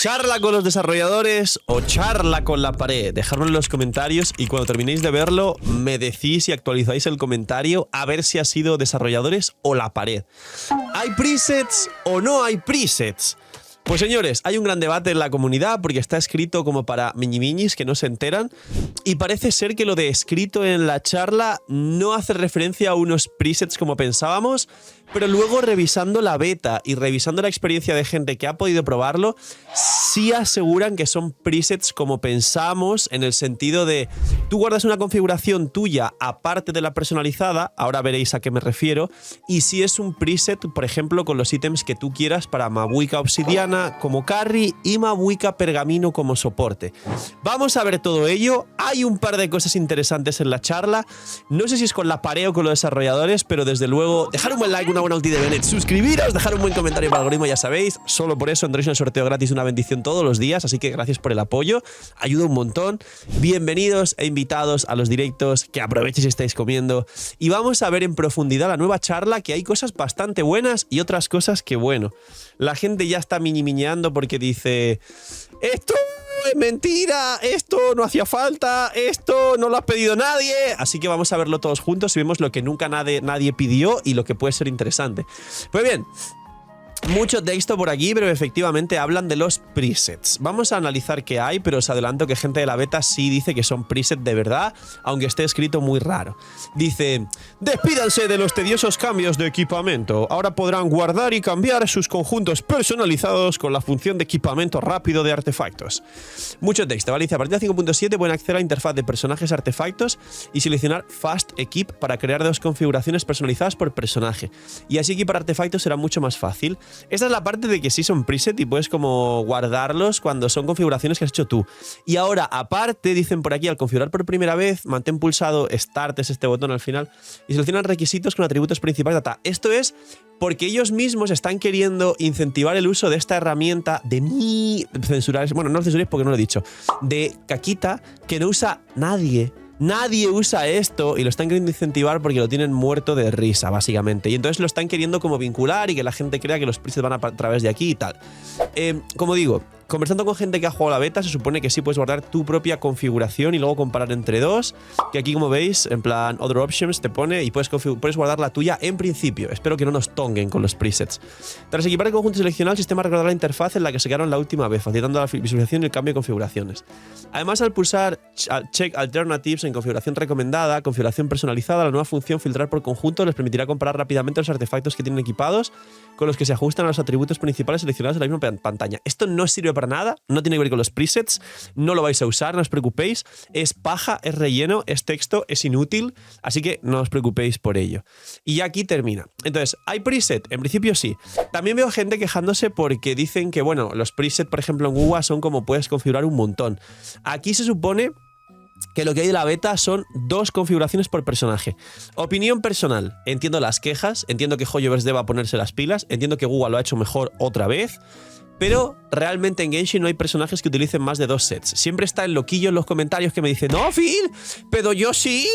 ¿Charla con los desarrolladores o charla con la pared? Dejadlo en los comentarios y cuando terminéis de verlo me decís y actualizáis el comentario a ver si ha sido desarrolladores o la pared. ¿Hay presets o no hay presets? Pues señores, hay un gran debate en la comunidad porque está escrito como para miñimiñis que no se enteran y parece ser que lo de escrito en la charla no hace referencia a unos presets como pensábamos, pero luego revisando la beta y revisando la experiencia de gente que ha podido probarlo, sí aseguran que son presets como pensamos, en el sentido de tú guardas una configuración tuya aparte de la personalizada, ahora veréis a qué me refiero, y si es un preset, por ejemplo, con los ítems que tú quieras para Mabuika Obsidiana como carry y Mabuika Pergamino como soporte. Vamos a ver todo ello, hay un par de cosas interesantes en la charla, no sé si es con la pared o con los desarrolladores, pero desde luego dejar un buen like, una buena ulti de Bennett, suscribiros, dejar un buen comentario para el algoritmo, ya sabéis, solo por eso entréis en el sorteo gratis de una bendición todos los días, así que gracias por el apoyo, ayuda un montón. Bienvenidos e invitados a los directos, que aprovechéis si estáis comiendo y vamos a ver en profundidad la nueva charla, que hay cosas bastante buenas y otras cosas que bueno, la gente ya está minimiñando porque dice esto es mentira, esto no hacía falta, esto no lo ha pedido nadie, así que vamos a verlo todos juntos y vemos lo que nunca nadie pidió y lo que puede ser interesante. Pues bien, mucho texto por aquí, pero efectivamente hablan de los presets. Vamos a analizar qué hay, pero os adelanto que gente de la beta sí dice que son presets de verdad, aunque esté escrito muy raro. Dice, despídanse de los tediosos cambios de equipamiento. Ahora podrán guardar y cambiar sus conjuntos personalizados con la función de equipamiento rápido de artefactos. Mucho texto, ¿vale? Dice, a partir de 5.7 pueden acceder a la interfaz de personajes artefactos y seleccionar Fast Equip para crear dos configuraciones personalizadas por personaje. Y así equipar artefactos será mucho más fácil. Esta es la parte de que sí son preset y puedes como guardarlos cuando son configuraciones que has hecho tú. Y ahora, aparte, dicen por aquí, al configurar por primera vez, mantén pulsado Start, es este botón al final, y seleccionan requisitos con atributos principales data. Esto es porque ellos mismos están queriendo incentivar el uso de esta herramienta de censurar, bueno, no censuréis porque no lo he dicho, de Kakita, que no usa nadie. Nadie usa esto y lo están queriendo incentivar porque lo tienen muerto de risa, básicamente. Y entonces lo están queriendo como vincular y que la gente crea que los presets van a través de aquí y tal. Como digo, conversando con gente que ha jugado la beta, se supone que sí puedes guardar tu propia configuración y luego comparar entre dos. Que aquí, como veis, en plan Other Options te pone y puedes guardar la tuya en principio. Espero que no nos tonguen con los presets. Tras equipar el conjunto seleccionado, el sistema recordará la interfaz en la que se quedaron la última vez, facilitando la visualización y el cambio de configuraciones. Además, al pulsar Check Alternatives en configuración recomendada, configuración personalizada, la nueva función filtrar por conjunto les permitirá comparar rápidamente los artefactos que tienen equipados con los que se ajustan a los atributos principales seleccionados en la misma pantalla. Esto no sirve para nada, no tiene que ver con los presets, no lo vais a usar, no os preocupéis, es paja, es relleno, es texto, es inútil, así que no os preocupéis por ello. Y ya aquí termina. Entonces, ¿hay preset? En principio sí. También veo gente quejándose porque dicen que, bueno, los presets, por ejemplo, en Google son como puedes configurar un montón. Aquí se supone que lo que hay de la beta son dos configuraciones por personaje. Opinión personal. Entiendo las quejas, entiendo que Hoyoverse deba ponerse las pilas, entiendo que Google lo ha hecho mejor otra vez, pero realmente en Genshin no hay personajes que utilicen más de dos sets. Siempre está el loquillo en los comentarios que me dice, no, Phil, pero yo sí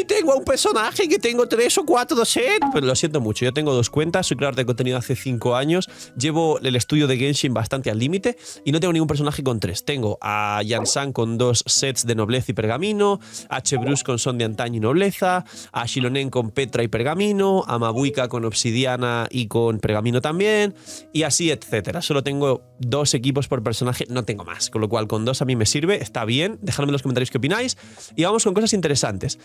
tengo a un personaje que tengo 3 o 4 sets. Pero lo siento mucho, yo tengo 2 cuentas, soy creador de contenido hace 5 años, llevo el estudio de Genshin bastante al límite y no tengo ningún personaje con 3. Tengo a Yansan con 2 sets de nobleza y pergamino, a Chebrus con son de antaño y nobleza, a Shilonen con Petra y pergamino, a Mabuika con obsidiana y con pergamino también, y así, etcétera. Solo tengo 2 equipos por personaje, no tengo más, con lo cual con 2 a mí me sirve, está bien, dejadme en los comentarios qué opináis y vamos con cosas interesantes.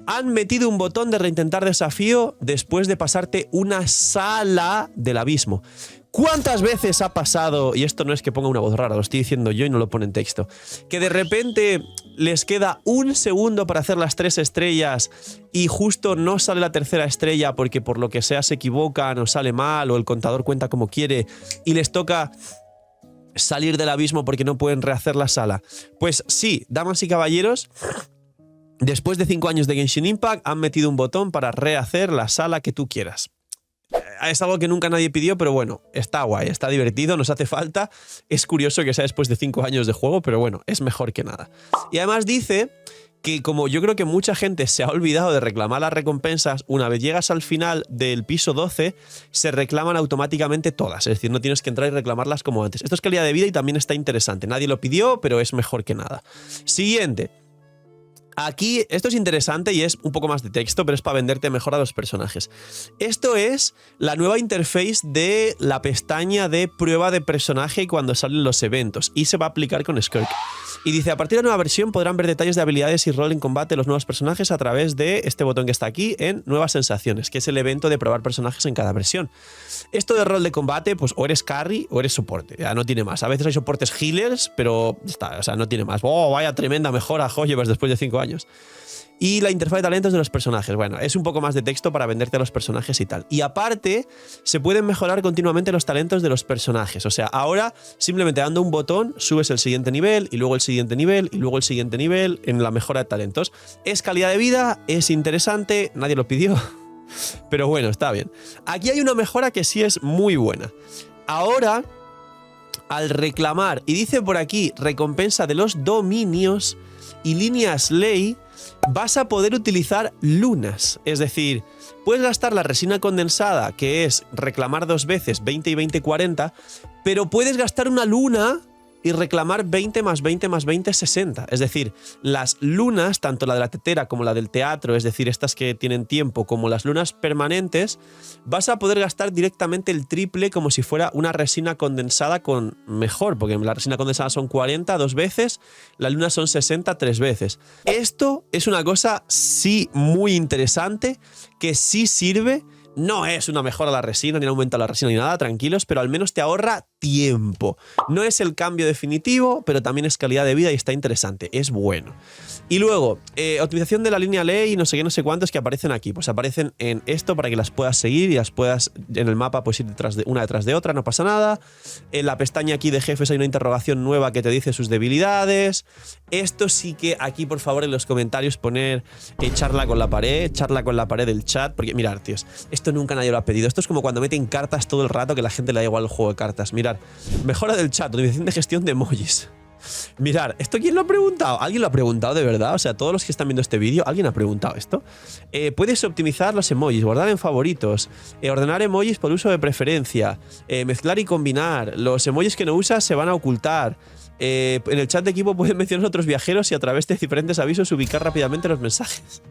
Han metido un botón de reintentar desafío después de pasarte una sala del abismo. ¿Cuántas veces ha pasado, y esto no es que ponga una voz rara, lo estoy diciendo yo y no lo pone en texto, que de repente les queda un segundo para hacer las 3 estrellas y justo no sale la tercera estrella porque por lo que sea se equivocan o sale mal o el contador cuenta como quiere y les toca salir del abismo porque no pueden rehacer la sala? Pues sí, damas y caballeros, después de 5 años de Genshin Impact han metido un botón para rehacer la sala que tú quieras. Es algo que nunca nadie pidió, pero bueno, está guay, está divertido, nos hace falta. Es curioso que sea después de 5 años de juego, pero bueno, es mejor que nada. Y además dice que como yo creo que mucha gente se ha olvidado de reclamar las recompensas, una vez llegas al final del piso 12, se reclaman automáticamente todas. Es decir, no tienes que entrar y reclamarlas como antes. Esto es calidad de vida y también está interesante. Nadie lo pidió, pero es mejor que nada. Siguiente. Aquí, esto es interesante y es un poco más de texto, pero es para venderte mejor a los personajes. Esto es la nueva interface de la pestaña de prueba de personaje cuando salen los eventos y se va a aplicar con Skirk. Y dice, a partir de la nueva versión podrán ver detalles de habilidades y rol en combate de los nuevos personajes a través de este botón que está aquí en Nuevas Sensaciones, que es el evento de probar personajes en cada versión. Esto de rol de combate, pues o eres carry o eres soporte, ya no tiene más. A veces hay soportes healers, pero está, o sea, no tiene más. Oh, vaya tremenda mejora, Hoyevers, después de 5 años. Y la interfaz de talentos de los personajes. Bueno, es un poco más de texto para venderte a los personajes y tal. Y aparte, se pueden mejorar continuamente los talentos de los personajes. O sea, ahora simplemente dando un botón, subes el siguiente nivel, y luego el siguiente nivel, y luego el siguiente nivel en la mejora de talentos. Es calidad de vida, es interesante, nadie lo pidió. Pero bueno, está bien. Aquí hay una mejora que sí es muy buena. Ahora, al reclamar, y dice por aquí, recompensa de los dominios y líneas ley, vas a poder utilizar lunas. Es decir, puedes gastar la resina condensada, que es reclamar 2 veces 20 y 20, 40, pero puedes gastar una luna y reclamar 20 más 20 más 20, 60. Es decir, las lunas, tanto la de la tetera como la del teatro, es decir, estas que tienen tiempo, como las lunas permanentes, vas a poder gastar directamente el triple como si fuera una resina condensada con mejor, porque la resina condensada son 40 2 veces, las lunas son 60 3 veces. Esto es una cosa sí muy interesante, que sí sirve. No es una mejora a la resina, ni un aumento a la resina, ni nada, tranquilos, pero al menos te ahorra tiempo. No es el cambio definitivo, pero también es calidad de vida y está interesante, es bueno. Y luego, optimización de la línea ley y no sé qué, no sé cuántos que aparecen aquí. Pues aparecen en esto para que las puedas seguir y las puedas en el mapa pues ir una detrás de otra, no pasa nada. En la pestaña aquí de jefes hay una interrogación nueva que te dice sus debilidades. Esto sí que aquí, por favor, en los comentarios poner charla con la pared del chat, porque mirad, tíos, esto nunca nadie lo ha pedido. Esto es como cuando meten cartas todo el rato que la gente le da igual el juego de cartas. Mirad, mejora del chat, optimización de gestión de emojis. Mirad, ¿esto quién lo ha preguntado? ¿Alguien lo ha preguntado de verdad? O sea, todos los que están viendo este vídeo, ¿alguien ha preguntado esto? Puedes optimizar los emojis, guardar en favoritos, ordenar emojis por uso de preferencia, mezclar y combinar. Los emojis que no usas se van a ocultar. En el chat de equipo pueden mencionar otros viajeros y a través de diferentes avisos ubicar rápidamente los mensajes.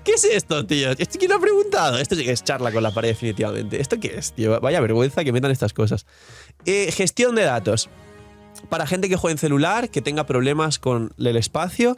¿Qué es esto, tío? ¿Esto quién lo ha preguntado? Esto sí que es charla con la pared, definitivamente. ¿Esto qué es, tío? Vaya vergüenza que metan estas cosas. Gestión de datos. Para gente que juegue en celular, que tenga problemas con el espacio,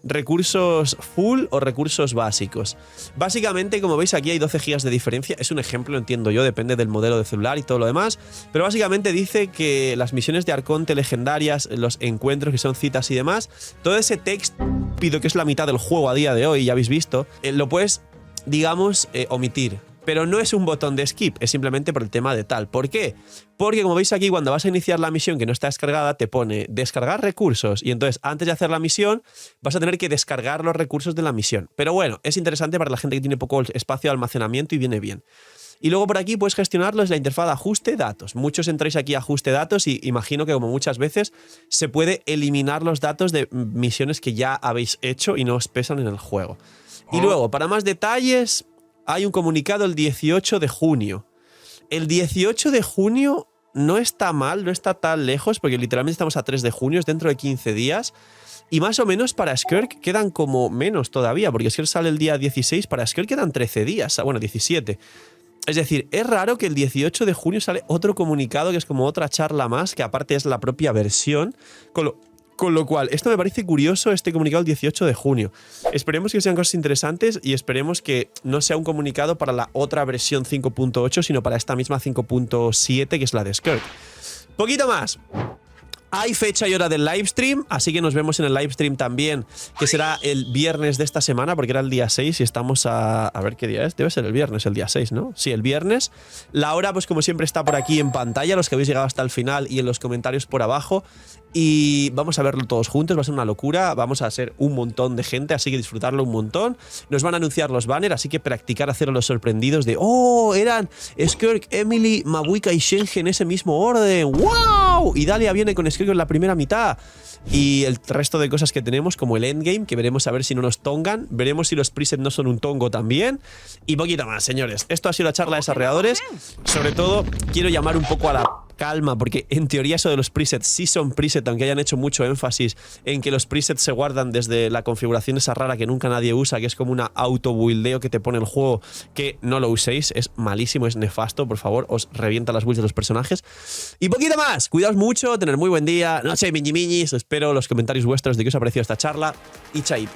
recursos full o recursos básicos. Básicamente, como veis, aquí hay 12 GB de diferencia. Es un ejemplo, entiendo yo, depende del modelo de celular y todo lo demás. Pero básicamente dice que las misiones de Arconte legendarias, los encuentros que son citas y demás, todo ese texto pido que es la mitad del juego a día de hoy, ya habéis visto, lo puedes, digamos, omitir. Pero no es un botón de skip, es simplemente por el tema de tal. ¿Por qué? Porque como veis aquí, cuando vas a iniciar la misión que no está descargada, te pone descargar recursos. Y entonces, antes de hacer la misión, vas a tener que descargar los recursos de la misión. Pero bueno, es interesante para la gente que tiene poco espacio de almacenamiento y viene bien. Y luego por aquí puedes gestionarlo, es la interfaz de ajuste datos. Muchos entráis aquí a ajuste datos y imagino que como muchas veces se puede eliminar los datos de misiones que ya habéis hecho y no os pesan en el juego. Y luego, para más detalles, hay un comunicado el 18 de junio. El 18 de junio no está mal, no está tan lejos, porque literalmente estamos a 3 de junio, es dentro de 15 días. Y más o menos para Skirk quedan como menos todavía, porque Skirk sale el día 16, para Skirk quedan 13 días, bueno, 17. Es decir, es raro que el 18 de junio sale otro comunicado que es como otra charla más, que aparte es la propia versión, con lo cual, esto me parece curioso, este comunicado el 18 de junio. Esperemos que sean cosas interesantes y esperemos que no sea un comunicado para la otra versión 5.8, sino para esta misma 5.7, que es la de Skirk. Poquito más. Hay fecha y hora del livestream, así que nos vemos en el livestream también, que será el viernes de esta semana, porque era el día 6 y estamos a ver qué día es. Debe ser el viernes, el día 6, ¿no? Sí, el viernes. La hora, pues como siempre, está por aquí en pantalla, los que habéis llegado hasta el final y en los comentarios por abajo. Y vamos a verlo todos juntos, va a ser una locura, vamos a ser un montón de gente, así que disfrutarlo un montón. Nos van a anunciar los banners, así que practicar hacer los sorprendidos de ¡oh! Eran Skirk, Emily, Mabuika y Shenhe en ese mismo orden. ¡Wow! Y Dalia viene con Skirk gráficos en la primera mitad. Y el resto de cosas que tenemos, como el endgame, que veremos a ver si no nos tongan. Veremos si los presets no son un tongo también. Y poquito más, señores. Esto ha sido la charla de desarrolladores. Sobre todo, quiero llamar un poco a la calma, porque en teoría eso de los presets sí son presets, aunque hayan hecho mucho énfasis en que los presets se guardan desde la configuración esa rara que nunca nadie usa, que es como una auto-buildeo que te pone el juego, que no lo uséis, es malísimo, es nefasto, por favor, os revienta las builds de los personajes. Y poquito más, cuidaos mucho, tener muy buen día, no sé, miñi miñis, espero los comentarios vuestros de qué os ha parecido esta charla y chaito.